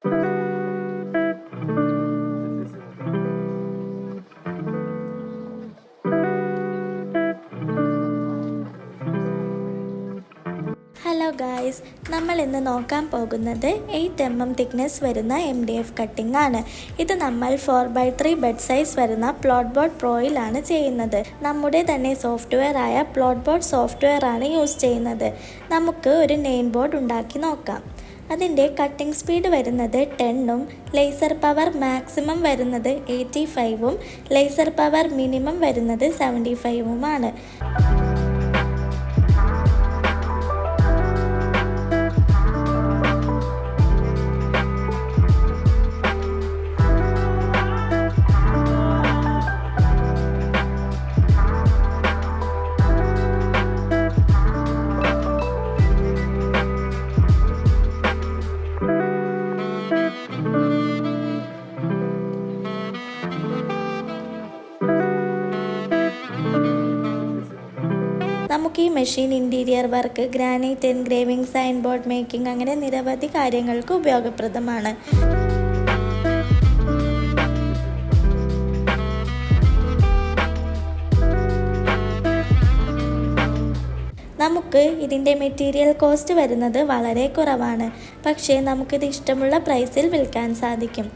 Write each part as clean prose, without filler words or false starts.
Hello guys, നമ്മൾ ഇന്ന് നോക്കാൻ പോകുന്നത് 8 mm തിക്നെസ് വരുന്ന MDF കട്ടിംഗ് ആണ്. ഇത് നമ്മൾ 4x3 ബെഡ് സൈസ് വരുന്ന പ്ലോട്ട് ബോർഡ് പ്രോയിലാണ് ചെയ്യുന്നത്. നമ്മുടെ തന്നെ സോഫ്റ്റ്വെയർ ആയ പ്ലോട്ട് ബോർഡ് സോഫ്റ്റ്വെയർ ആണ് യൂസ് ചെയ്യുന്നത്. നമുക്ക് ഒരു നെയിം ബോർഡ് ഉണ്ടാക്കി നോക്കാം. അതിൻ്റെ കട്ടിംഗ് സ്പീഡ് വരുന്നത് 10ഉം ലേസർ പവർ മാക്സിമം വരുന്നത് 85ഉം ലേസർ പവർ മിനിമം വരുന്നത് 75ഉമാണ്. നമുക്ക് ഈ machine interior work, granite engraving, sign board making അങ്ങനെ നിരവധി കാര്യങ്ങൾക്ക് ഉപയോഗപ്രദമാണ്. നമുക്ക് ഇതിൻ്റെ മെറ്റീരിയൽ കോസ്റ്റ് വരുന്നത് വളരെ കുറവാണ്. പക്ഷേ നമുക്കിത് ഇഷ്ടമുള്ള പ്രൈസിൽ വിൽക്കാൻ സാധിക്കും.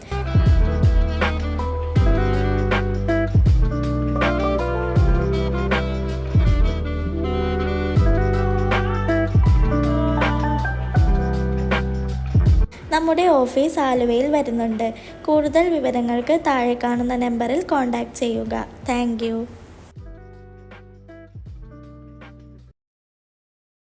നമ്മുടെ ഓഫീസ് ആലുവയിൽ വരുന്നുണ്ട്. കൂടുതൽ വിവരങ്ങൾക്ക് താഴെ കാണുന്ന നമ്പറിൽ കോൺടാക്റ്റ് ചെയ്യുക. Thank you.